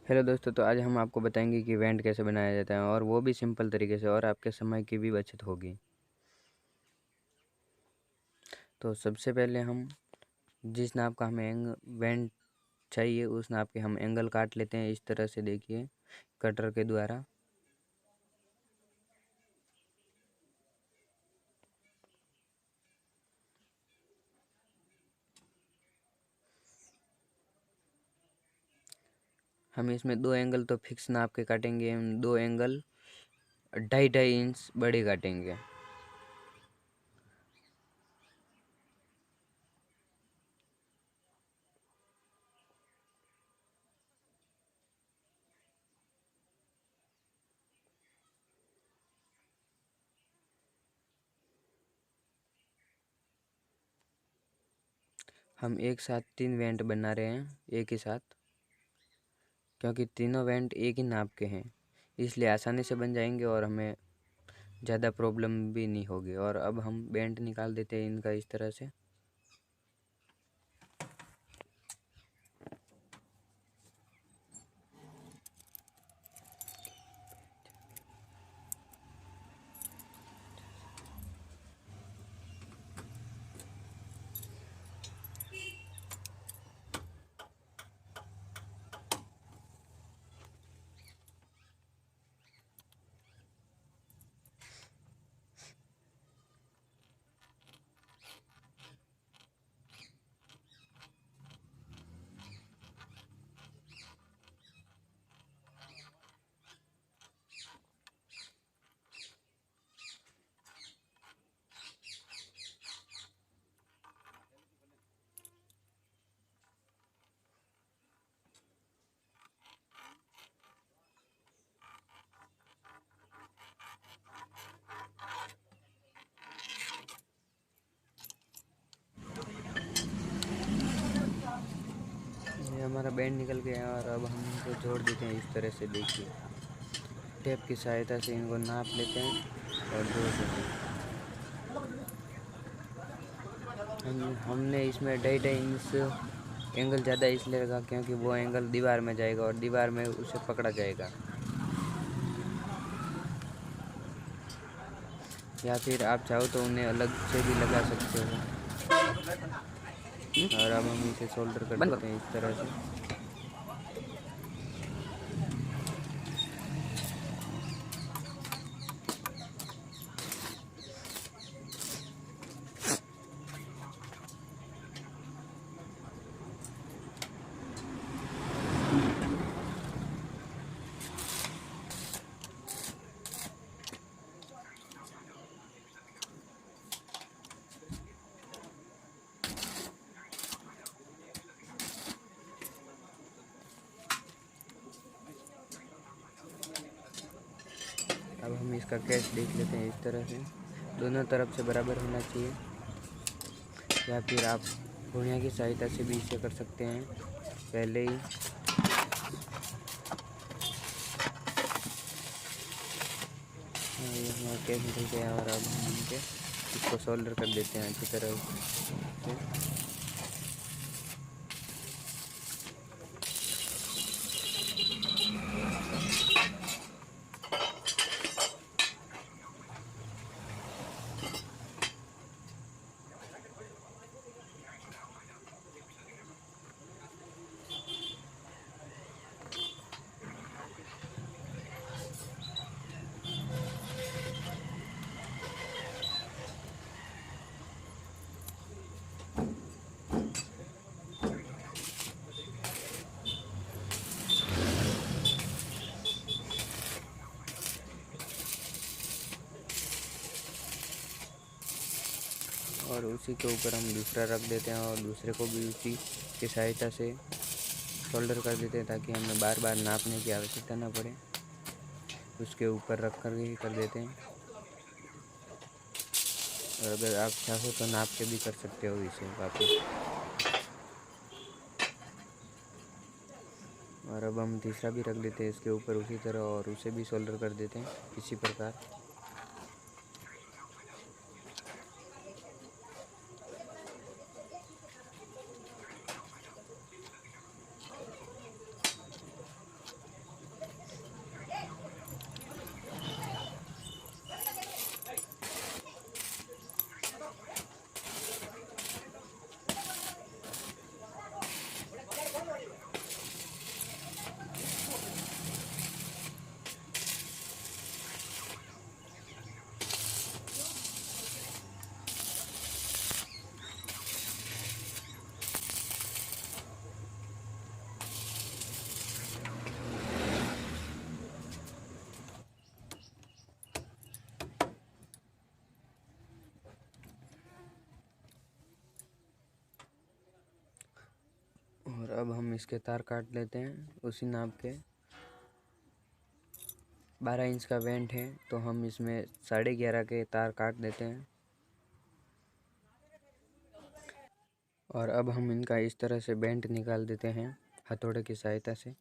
Hello दोस्तों, तो आज हम आपको बताएंगे कि वेंट कैसे बनाया जाता है और वो भी सिंपल तरीके से, और आपके समय की भी बचत होगी। तो सबसे पहले हम जिस नाप का हमें वेंट चाहिए उस नाप के हम एंगल काट लेते हैं। इस तरह से देखिए, कटर के द्वारा। हम इसमें दो एंगल तो फिक्स नाप के काटेंगे, हम दो एंगल 2.5-2.5 इंच बड़े काटेंगे। हम एक साथ 3 वेंट बना रहे हैं एक ही साथ, क्योंकि तीनों वेंट एक ही नाप के हैं, इसलिए आसानी से बन जाएंगे और हमें ज़्यादा प्रॉब्लम भी नहीं होगी। और अब हम बेंट निकाल देते हैं इनका इस तरह से। ये हमारा बैंड निकल गया है और अब हम इनको जोड़ देते हैं इस तरह से। देखिए, टेप की सहायता से इनको नाप लेते हैं और जोड़ देते हैं। हमने इसमें 2.5-2.5 इंच एंगल ज़्यादा इसलिए लगा क्योंकि वो एंगल दीवार में जाएगा और दीवार में उसे पकड़ा जाएगा। या फिर आप चाहो तो उन्हें अलग से भी लगा सकते हो। और अब हम इसे सोल्डर कर देते हैं इस तरह से। अब हम इसका कैच देख लेते हैं इस तरह से। दोनों तरफ से बराबर होना चाहिए, या फिर आप गुड़िया की सहायता से भी इसे कर सकते हैं पहले ही। ये हमारा कैच निकल गया और अब हम इसको सोल्डर कर देते हैं अच्छी तरह से। और उसी के ऊपर हम दूसरा रख देते हैं और दूसरे को भी उसी की सहायता से सोल्डर कर देते हैं, ताकि हमें बार बार नापने की आवश्यकता न पड़े। उसके ऊपर रख कर ही कर देते हैं। और अगर आप चाहो तो नाप के भी कर सकते हो इसे वापस। और अब हम तीसरा भी रख देते हैं इसके ऊपर उसी तरह, और उसे भी सोल्डर कर देते हैं इसी प्रकार। अब हम इसके तार काट लेते हैं उसी नाप के। 12 इंच का वेंट है तो हम इसमें 11.5 के तार काट देते हैं। और अब हम इनका इस तरह से बेंट निकाल देते हैं हथौड़े की सहायता से।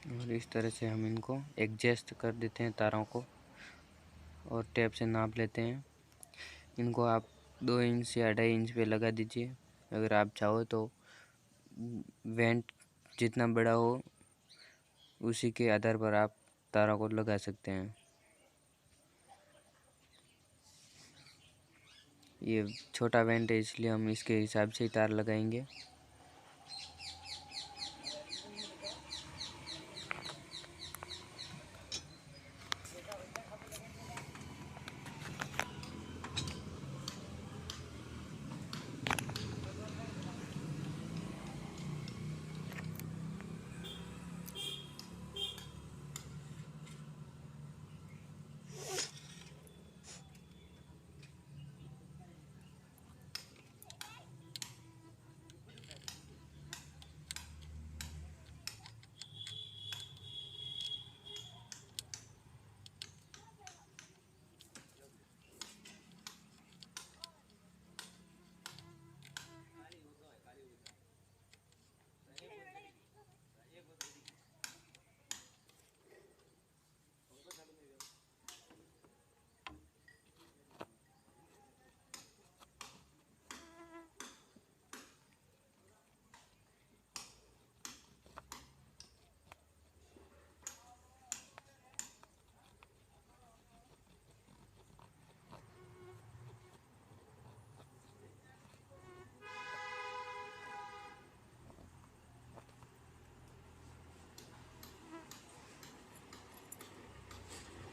और इस तरह से हम इनको एडजस्ट कर देते हैं तारों को और टेप से नाप लेते हैं। इनको आप 2 इंच या 2.5 इंच पे लगा दीजिए। अगर आप चाहो तो वेंट जितना बड़ा हो उसी के आधार पर आप तारों को लगा सकते हैं। ये छोटा वेंट है इसलिए हम इसके हिसाब से ही तार लगाएंगे।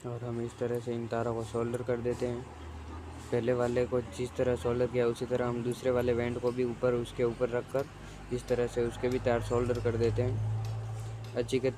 और हम इस तरह से इन तारों को सोल्डर कर देते हैं। पहले वाले को जिस तरह सोल्डर किया उसी तरह हम दूसरे वाले वेंट को भी ऊपर उसके ऊपर रख कर इस तरह से उसके भी तार सोल्डर कर देते हैं अच्छी के।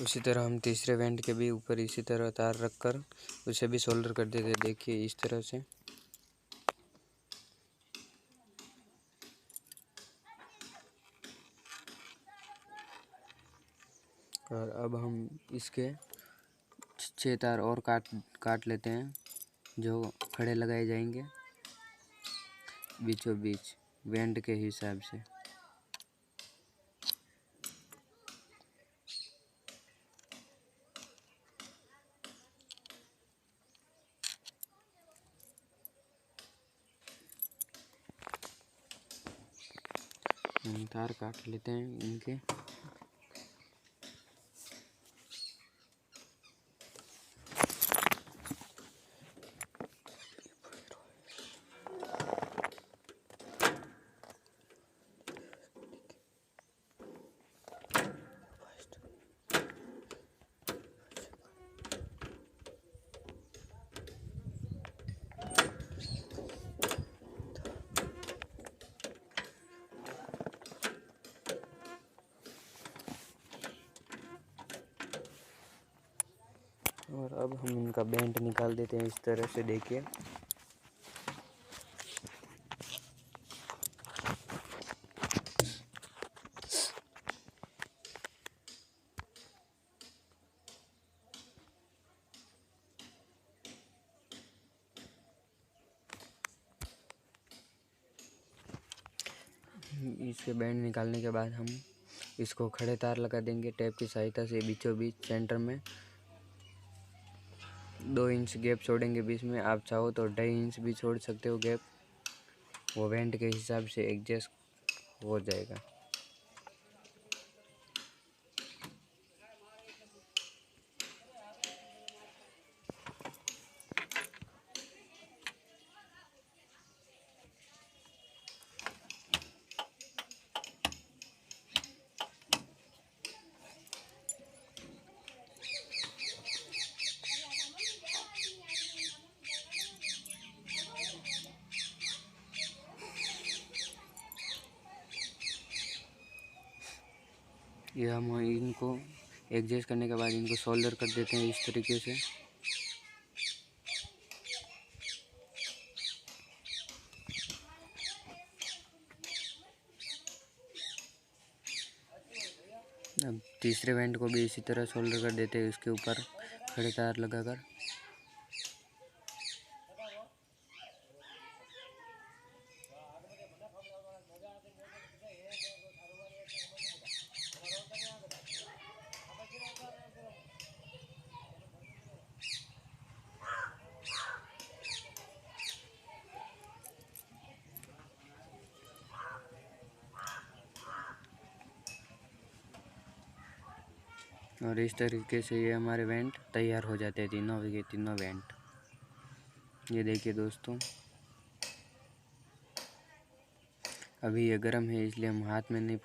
उसी तरह हम तीसरे वेंट के भी ऊपर इसी तरह तार रखकर उसे भी सोल्डर कर देते हैं। देखिए इस तरह से। और अब हम इसके 6 तार और काट लेते हैं जो खड़े लगाए जाएंगे बीचों बीच वेंट के हिसाब से। तार काट लेते हैं इनके। और अब हम इनका बेंट निकाल देते हैं इस तरह से, देखिए। इसके बेंट निकालने के बाद हम इसको खड़े तार लगा देंगे टेप की सहायता से बीचों बीच सेंटर में। 2 इंच गैप छोड़ेंगे बीच में। आप चाहो तो 2.5 इंच भी छोड़ सकते हो गैप, वो वेंट के हिसाब से एडजस्ट हो जाएगा। ये हम इनको एडजस्ट करने के बाद इनको सोल्डर कर देते हैं इस तरीके से। अब तीसरे वेंट को भी इसी तरह सोल्डर कर देते हैं इसके ऊपर खड़े तार लगाकर। और इस तरीके से ये हमारे वेंट तैयार हो जाते हैं, तीनों के तीनों वेंट। ये देखिए दोस्तों, अभी ये गर्म है इसलिए हम हाथ में नहीं